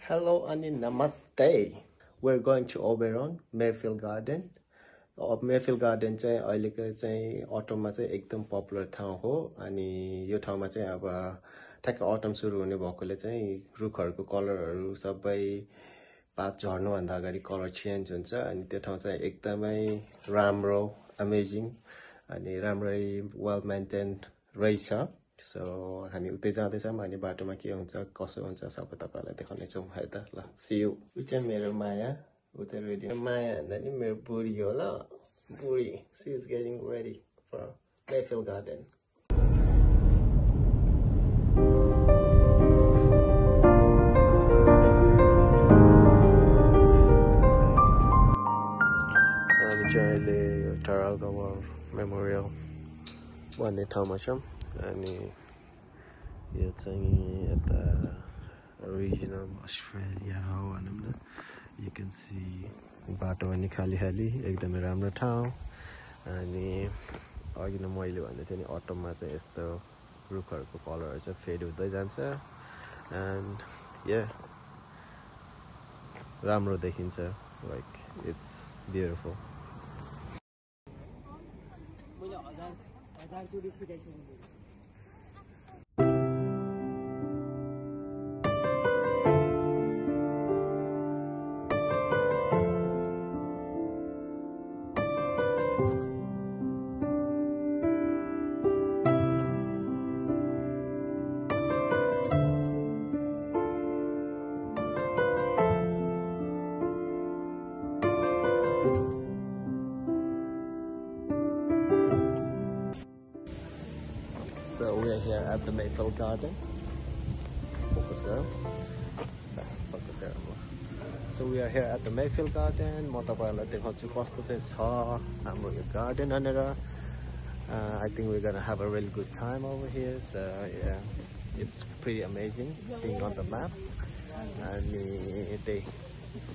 Hello Ani, namaste. We're going to Oberon, Mayfield Garden. Mayfield Garden चाहिँ अहिलेको चाहिँ अटममा चाहिँ एकदम पपुलर ठाउँ हो अनि यो ठाउँमा चाहिँ अब ठ्याक्क अटम सुरु हुने भएकोले चाहिँ रुखहरूको कलरहरू सबै पात झर्नुभन्दा अगाडि कलर चेन्ज हुन्छ अनि त्यो ठाउँ चाहिँ एकदमै राम्रो अमेजिङ अनि राम्रै वेल मेन्टेन रहेछ सो हामी उतै जाँदैछौँ अनि बाटोमा के हुन्छ कसो हुन्छ सबै तपाईहरुलाई देखाउने छौँ है त ल सी यू उ चाहिँ मेरो माया उ चाहिँ रेडी माया भन्दा नि मेरो बुढी हो ल बुढी she is getting ready for Mayfield Garden हामी चाहिँ अहिले Trafalgar War Memorial भन्ने ठाउँमा छौँ अनि यो चाहिँ यता रिजनल अस्ट्रेलिया हो भनौँ न you can see बाटो पनि खाली खाली एकदमै राम्रो ठाउँ अनि अघि नै मैले भन्दै थिएँ नि अटममा चाहिँ यस्तो रुखहरूको कलरहरू चाहिँ फेड हुँदै जान्छ एन्ड या राम्रो देखिन्छ like it's beautiful So we are here at the Mayfield Garden. Focus girl. Focus girl. So we are here at the Mayfield Garden. म तपाईहरुलाई देखाउँछु कस्तो चाहिँ छ हाम्रो यो गार्डन भनेर. I think we're gonna have a really good time over here. So yeah, it's pretty amazing seeing on the map. अनि त्यही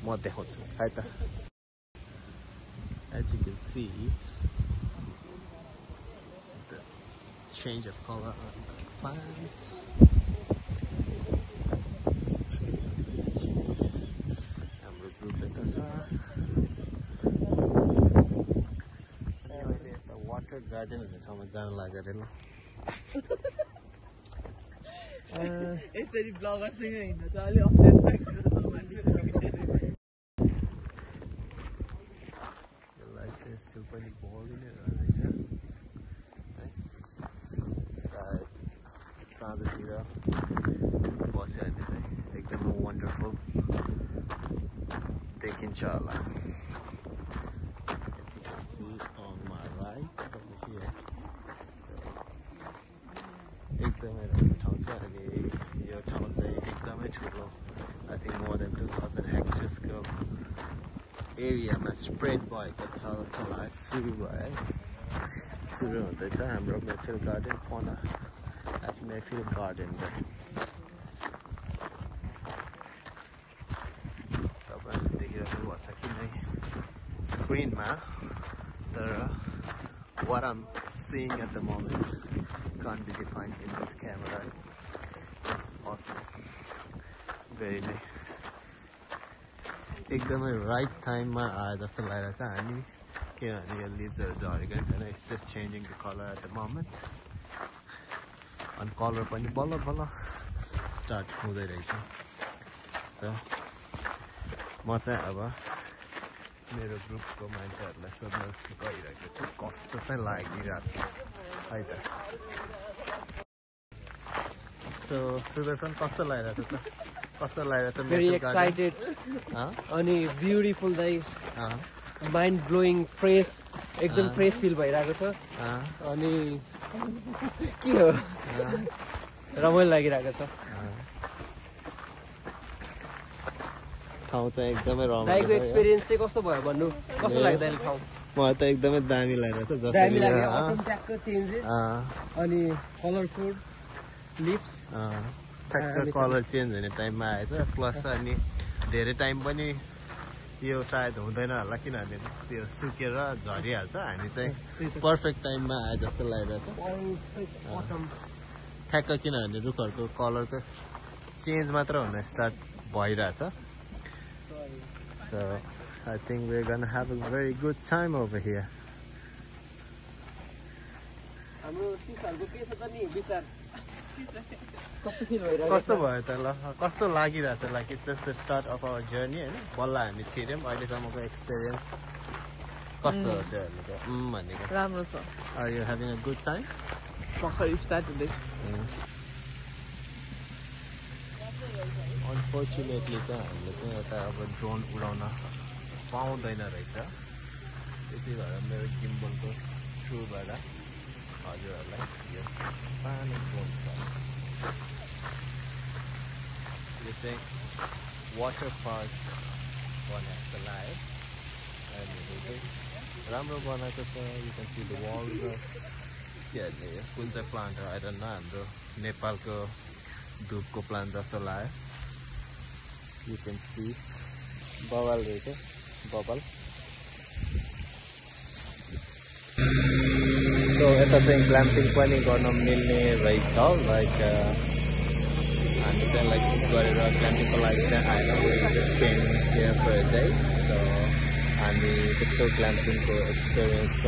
म देखाउँछु है त. As you can see, change of color on the plants. It's pretty amazing. हाम्रो ग्रुपले त छ अनि अहिले यता वाटर गार्डन भन्ने ठाउँमा जान लाग्यो अरे ल यसरी ब्लगरसँग हिँड्न चाहिँ अलि अप्ठ्यारो लाग्छ यसलाई चाहिँ यस्तो पनि बलिने रहेछ साँझतिर बस्यो भने चाहिँ एकदमै वन्डरफुल देखिन्छ होला As you can see on my right over here एकदमै राम्रो ठाउँ छ अनि यो ठाउँ चाहिँ एकदमै ठुलो I think more than 2000 hectares को एरियामा स्प्रेड भएको छ जस्तो लाग्यो सुरु हुँदैछ हाम्रो Mayfield Garden Fauna at Mayfield Garden तपाईहरुले देखिरहनु भएको छ कि नै स्क्रिनमा तर what I'm seeing at the moment can't be defined in this camera. It's awesome. Very nice. एकदमै राइट टाइममा आए जस्तो लागिरहेको छ हामी किनभने यो लिभ्सहरु झरेको छैन it's just changing the colour at the moment अनि कलर पनि बल्ल बल्ल स्टार्ट हुँदै रहेछ सो म चाहिँ अब मेरो ग्रुपको मान्छेहरूलाई सोध्न गइरहेको छु कस्तो चाहिँ लागिरहेको छ है त सो सुदर्शन कस्तो लागिरहेको छ त कस्तो लागिरहेको छ भेरी एक्साइटेड अनि ब्युटिफुल दाइ माइन्ड ब्लोइङ फ्रेस एकदम फ्रेस फिल भइरहेको छ अनि के हो रमाइलो लागिरहेको छ ठाउँ चाहिँ एकदमै रमाइलो दाइको एक्सपिरियन्स चाहिँ कस्तो भयो भन्नु कस्तो लाग्यो दाइले ठाउँ मलाई त एकदमै दामी लागिरहेको छ दामी लाग्यो अटम ट्याकको चेन्जेस अनि कलरफुल लिप्स ठ्याक्क कलर चेन्ज हुने टाइममा आएछ प्लस अनि धेरै टाइम पनि यो सायद हुँदैन होला किनभने त्यो सुकेर झरिहाल्छ हामी चाहिँ पर्फेक्ट टाइममा आए जस्तो लागिरहेछ ठ्याक्क किनभने रुखहरूको कलर चाहिँ चेन्ज मात्र हुन स्टार्ट भइरहेछ. So I think we're gonna have a very good time over here. कस्तो भयो त ल कस्तो लागिरहेछ like it's just the start of our journey हैन बल्ल हामी छिर्यौं अहिलेसम्मको एक्सपिरियन्स कस्तो हो त्यो भनेको राम्रो छ. Are you having a good time? भर्खर स्टार्ट हुँदैछ. Unfortunately चाहिँ हामीले चाहिँ यता अब ड्रोन उडाउन पाउँदैन रहेछ. त्यति भएर मेरो गिम्बलको थ्रुबाट हजुरहरूलाई यो सानो ड्रोन छ. यो चाहिँ वाटर पार्क बनाएको छ है. अनि चाहिँ राम्रो बनाएको छ. You can see the walls के अरे यो कुन चाहिँ प्लान्ट हो आई डोन्ट नो. हाम्रो नेपालको धुपको प्लान्ट जस्तो लाग्यो. यु क्यान सी बबल रहेछ बबल. सो यता चाहिँ ग्ल्याम्पिङ पनि गर्न मिल्ने रहेछ. लाइक हामी चाहिँ लाइक गरेर ग्ल्याम्पिङको लागि चाहिँ आएर spend here for a day. So हामी त्यस्तो ग्ल्याम्पिङको एक्सपिरियन्स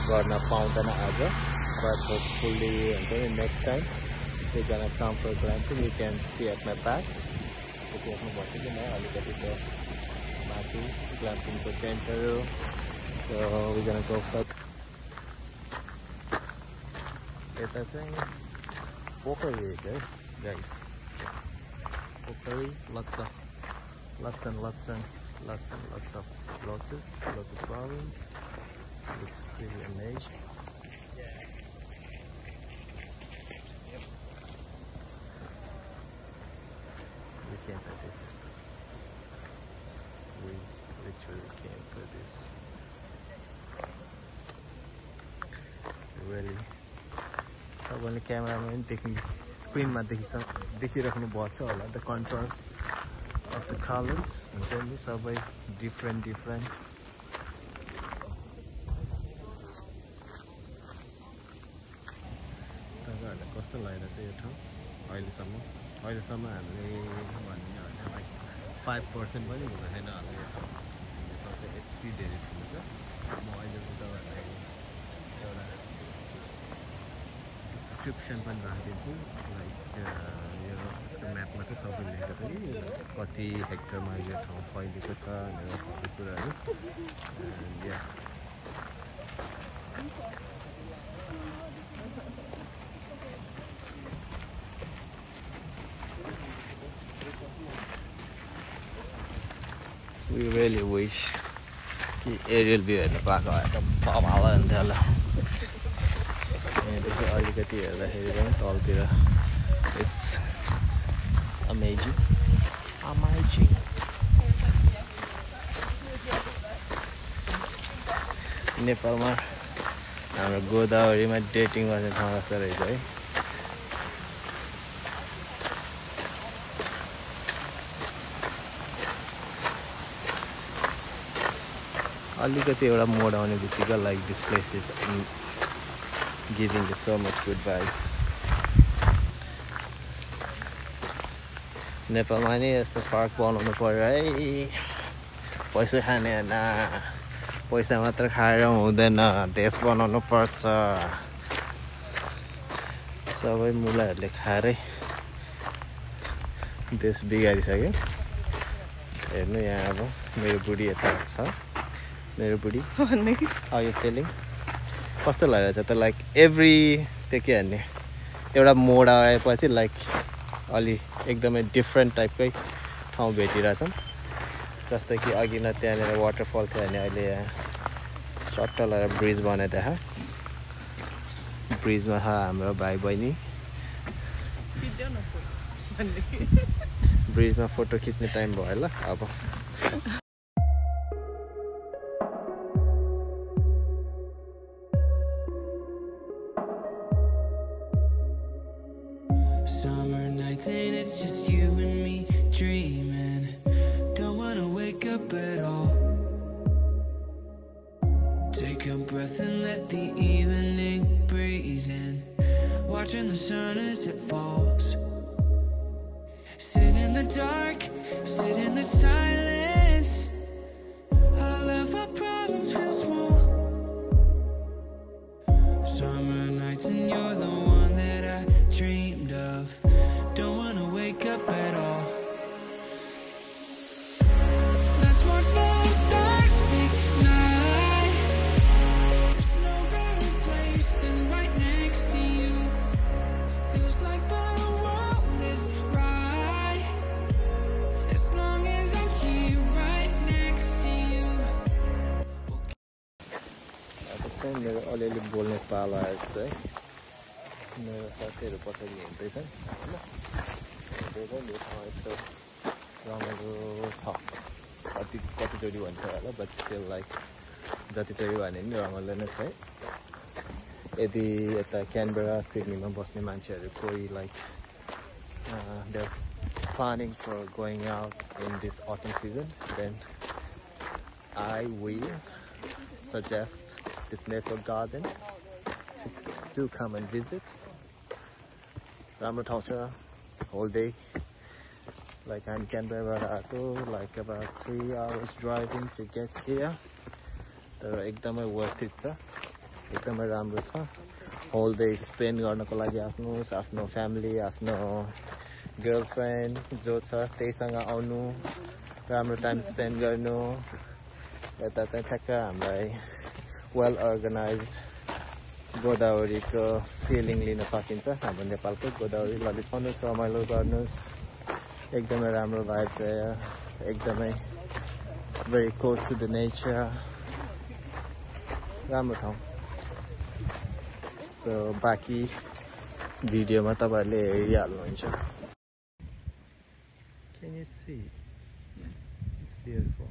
गर्न पाउँदैन आज. बट होपफुल्ली हुन्छ नि next time we're gonna come for glamping. You can see at my back. त्यति आफ्नो भन्छ कि म अलिकति त्यो माथि ग्ल्याम्पिङको टेन्टहरू. So we're gonna go for यता चाहिँ पोखरी रहेछ है गाइस. पोखरी lots of lotus flowers. Looks pretty amazing. We came for this. We literally came for this. Really. तपाईँले क्यामेरामा पनि स्क्रिनमा देखिराख्नु भएको छ होला. The contrast of the colours हुन्छ नि सबै डिफ्रेन्ट. तपाईँहरूलाई कस्तो लागिरहेको छ यो ठाउँ अहिलेसम्म हामीले भन्ने होइन लाइक 5% पनि हुँदैन छैन होला यो ठाउँ. यति धेरै ठुलो छ. म अहिले तपाईँहरूलाई एउटा डिस्क्रिप्सन पनि राखिदिन्छु. लाइक यो यसको म्यापमा चाहिँ सबै लेखेको छ कि कति हेक्टरमा यो ठाउँ फैलिएको छ भनेर सबै कुराहरू. We really wish कि एरियल भ्यू हेर्नु पाएको भए त बवाल हुन्थ्यो होला. यहाँदेखि अलिकति हेर्दाखेरि पनि तलतिर इट्स अमेजिङ. नेपालमा हाम्रो गोदावरीमा डेटिङ गर्ने ठाउँ जस्तो रहेछ है. अलिकति एउटा मोड आउने बित्तिकै like this place is giving you so much good vibes. नेपालमा नि यस्तो पार्क बनाउनु पर्यो है. पैसा खाने होइन, पैसा मात्र खाएर हुँदैन, देश बनाउनु पर्छ. सबै मुलाहरूले खाएरै देश बिगारिसक्यो. हेर्नु यहाँ अब मेरो बुढी यता छ. मेरो बुढी हाउ यु फिलिङ कस्तो लागिरहेछ त? लाइक एभ्री त्यो के भन्ने एउटा मोड आएपछि लाइक अलि एकदमै डिफ्रेन्ट टाइपकै ठाउँ भेटिरहेछौँ. जस्तै कि अघि न त्यहाँनिर वाटरफल थियो भने अहिले यहाँ सट्ट लगाएर ब्रिज बनाइदिएको. ब्रिजमा छ हाम्रो भाइ बहिनी. ब्रिजमा फोटो खिच्ने टाइम भयो ल अब. Summer nights and it's just you and me dreaming. Don't wanna wake up at all. Take a breath and let the evening breeze in. Watching the sun as it falls. Sit in the dark, sit in the silence. All of our problems feel small. Summer nights and you're the one that I dreamed of. Don't wanna wake up at all. Let's watch the stars ignite. There's no better place than right next to you. Feels like the world is right as long as I'm here right next to you. अब चाहिँ मेरो अलिअलि बोल्ने पाला आएको छ है मेरो साथीहरू पछाडि हिँड्दैछन् होइन यो ठाउँ यस्तो रमाइलो छ कतिचोटि भन्छ होला बट स्टिल लाइक जतिचोटि भने पनि रमाइलो नै छ है यदि यता क्यानबेरा सिडनीमा बस्ने मान्छेहरू कोही like they are planning for going out in this autumn season then I will suggest this Mayfield Garden to come and visit. राम्रो ठाउँ छ whole day. Like I'm Canberra like about 3 hours driving to get here. तर एकदमै worth it छ एकदमै राम्रो छ whole day spend गर्नको लागि आफ्नो family आफ्नो girlfriend जो छ त्यहीसँग आउनु राम्रो time spend गर्नु यता चाहिँ ठ्याक्क हामीलाई वेल अर्गनाइज्ड गोदावरीको फिलिङ लिन सकिन्छ हाम्रो नेपालको गोदावरी ललिताउनुहोस् रमाइलो गर्नुहोस् एकदमै राम्रो भाइब छ एकदमै very close to the nature राम्रो ठाउँ सो बाँकी भिडियोमा तपाईँहरूले हेरिहाल्नुहुन्छ Can you see? Yes. It's beautiful.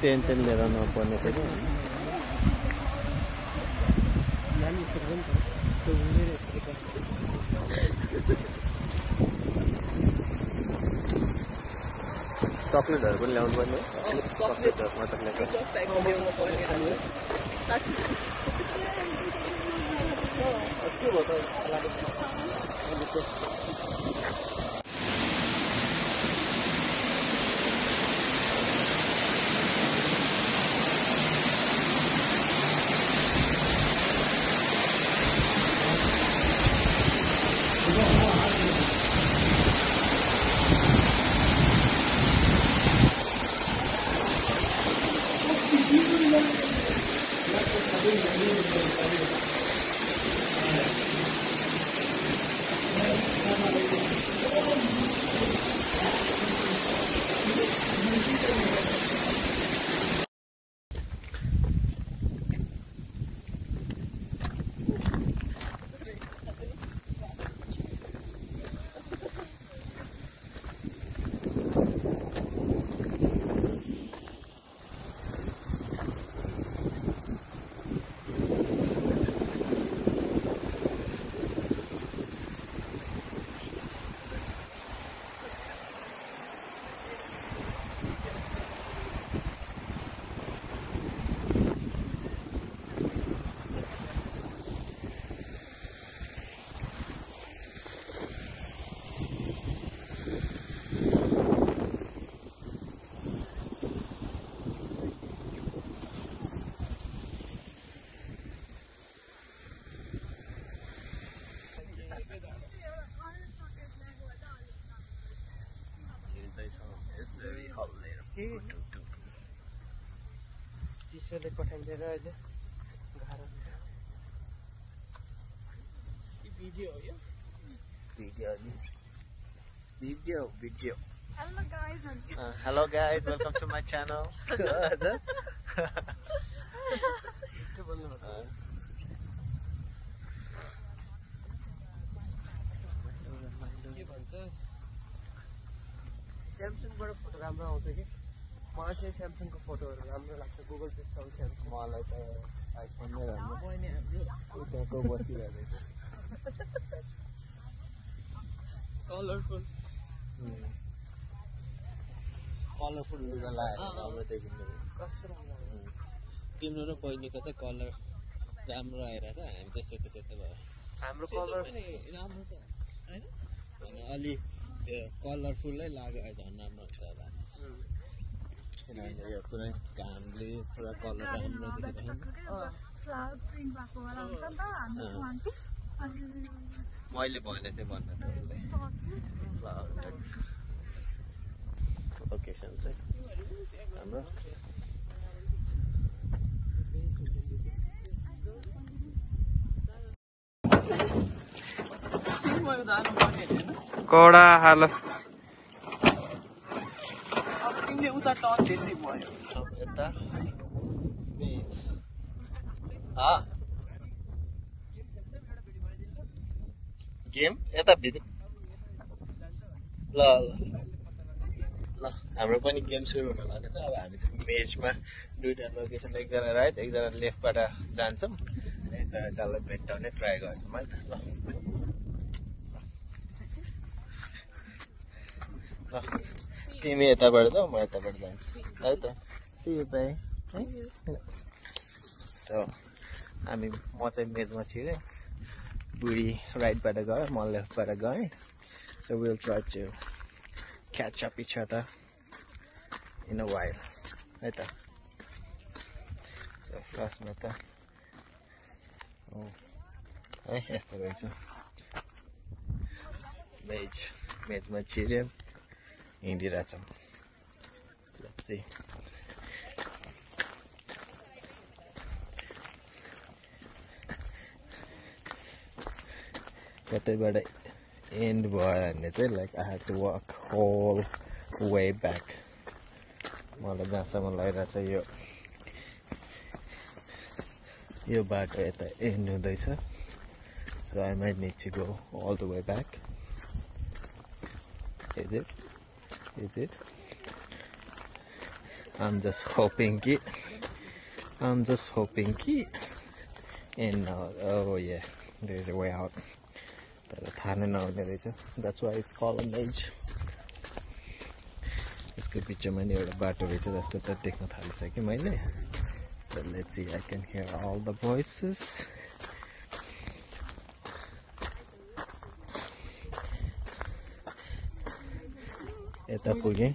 Tent लिएर नपर्ने थियो चक्लेटहरू पनि ल्याउनु पर्ने चिसोले पठाइदिएर अहिले गाह्रो भिडियो हो यो video Hello guys, welcome to my channel. स्यामसङबाट फोटो राम्रो आउँछ कि मलाई चाहिँ स्यामसङको फोटोहरू राम्रो लाग्छ गुगल पिक्सल स्यामसङ मलाई त आइफोन नै राम्रो बहिनी हाम्रो उताको बसिरहेको छ कलरफुल कलरफुल लुगा लगाएर राम्रो देखिन्छ तिम्रो र बहिनीको चाहिँ कलर राम्रो आइरहेछ हामी चाहिँ सेतो सेतो भयो हाम्रो कलर अलि त्यो कलरफुलै लाग्यो झन् राम्रो हुन्छ होला किनभने यो पुरै घामले पुरा कलर राम्रो देखिरहेको फ्लावर प्रिन्ट भएको वाला हुन्छ नि त हाम्रो चाहिँ वान पिस मैले भने थिएँ भन्न त फ्लावर लोकेसन चाहिँ हाम्रो कडा हालत तिमीले उता टर्न बेसी भयो यता गेम यता भित्र ल हाम्रो पनि गेम सुरु हुन लागेको छ अब हामी चाहिँ मेजमा दुईवटा लोकेसन एकजना राइट एकजना लेफ्टबाट जान्छौँ एकजना डल्लै भेट्टाउने ट्राई गर्छौँ है त ल तिमी यताबाट जाऊ म यताबाट जान्छु है त बाई सो हामी म चाहिँ मेजमा छिरेँ बुढी राइटबाट गयो म लेफ्टबाट गएँ so will try to catch up each other in a while है त so फर्स्टमा त है यस्तो रहेछ मेजमा छिर्यौँ हिँडिरहेछौँ let's see कतैबाट एन्ड भयो भने चाहिँ like I have to walk whole way back मलाई जहाँसम्म लगिरहेछ यो बाटो यता एन्ड हुँदैछ so I might need to go all the way back is it I am just hoping कि end oh yeah there is a way out तर थाहा नै नहुने रहेछ द्याट्स वाइ इट्स कल्ड मेज यसको बिचमा नि एउटा बाटो रहेछ जस्तो त देख्न थालिसकेँ मैले so let's see I can hear all the voices यता पुगेँ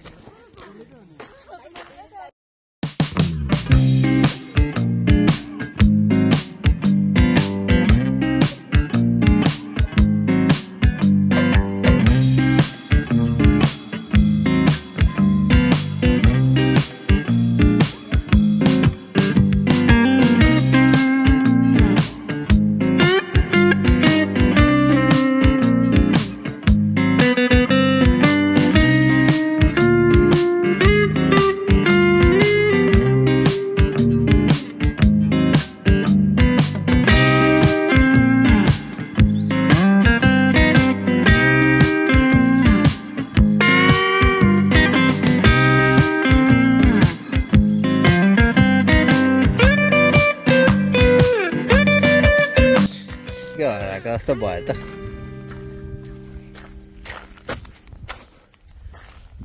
जस्तो भयो त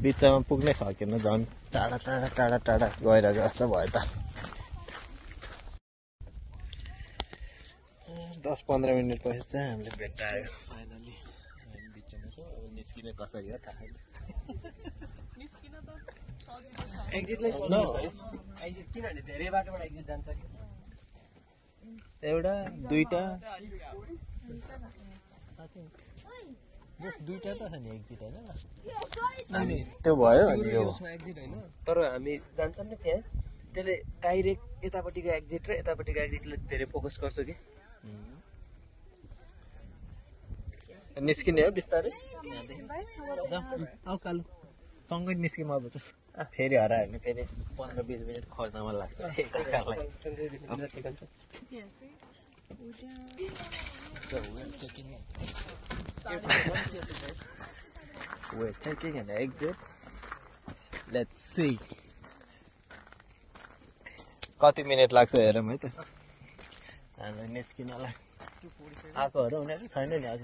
बिचमा पुग्नै सकेन झन् टाढा टाढा टाढा टाढा गएर जस्तो भयो त 10-15 मिनट पछि चाहिँ हामीले भेट्टायो फाइनली बिचमा छ अब निस्किने कसरी हो थाहा एक्जिटलाई एक्जिट किनभने धेरै बाटोबाट एक्जिट जान्छ कि एउटा दुईटा दुईटा त छ नि एक्जिट होइन त्यो भयो अनि यो एक्जिट होइन तर हामी जान्छौँ नि त्यहाँ त्यसले डाइरेक्ट यतापट्टिको एक्जिट र यतापट्टिको एक्जिटले धेरै फोकस गर्छ कि निस्किने हो बिस्तारै आऊ कालु सँगै निस्किम अब चाहिँ फेरि हरायो भने फेरि 15-20 मिनट खोज्नमा लाग्छ So we're taking an exit. Let's see. कति मिनट लाग्छ हेरौँ है त हामीलाई निस्किनलाई आएकोहरू उनीहरू छैन नि आज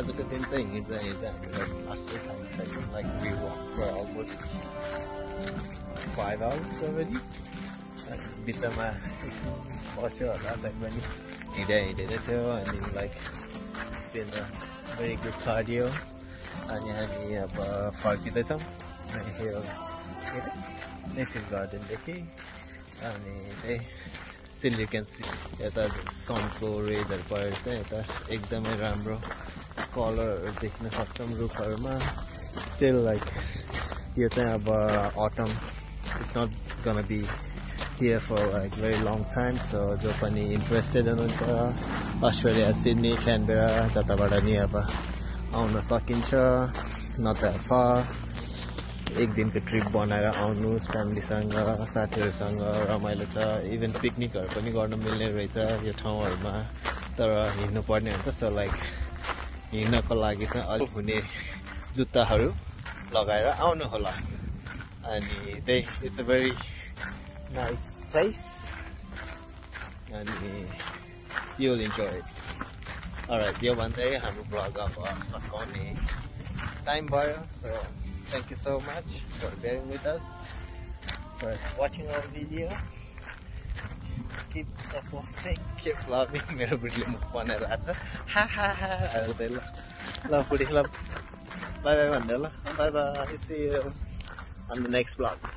आजको दिन चाहिँ हिँड्दा हामीलाई लास्टै टाइम छैन like we walk for almost 5 hours already बिचमा बस्यो होला त्यही पनि हिँडेर थियो अनि like it's been a very good cardio अनि हामी अब फर्किँदैछौँ मेफिल गार्डनदेखि अनि त्यही स्टिल यु क्यान सी यता सनको रेजहरू परेर चाहिँ यता एकदमै राम्रो कलरहरू देख्न सक्छौँ रुखहरूमा स्टिल लाइक यो चाहिँ अब autumn it's not gonna be here for like very long time so जो पनि इन्ट्रेस्टेड हुनुहुन्छ अस्ट्रेलिया सिडनी क्यानबेरा जताबाट नि अब आउन सकिन्छ नट द्याट फार एक दिनको ट्रिप बनाएर आउनुहोस् फ्यामिलीसँग साथीहरूसँग रमाइलो छ इभन पिकनिकहरू पनि गर्न मिल्ने रहेछ यो ठाउँहरूमा तर हिँड्नु पर्ने हुन्छ सो लाइक हिँड्नको लागि चाहिँ अलिक हुने जुत्ताहरू लगाएर आउनु होला अनि त्यही it's a very nice place अनि you will enjoy it alright यो भन्दै हाम्रो ब्लग अब सकाउने टाइम भयो so thank you so much for bearing with us, for watching our video. Keep supporting, keep loving. मेरो बुढीले मुख बनाएर आछ हा हा हा गर्दै ल बुढी ल बाई बाई भन्दै ल by by see you on the next vlog.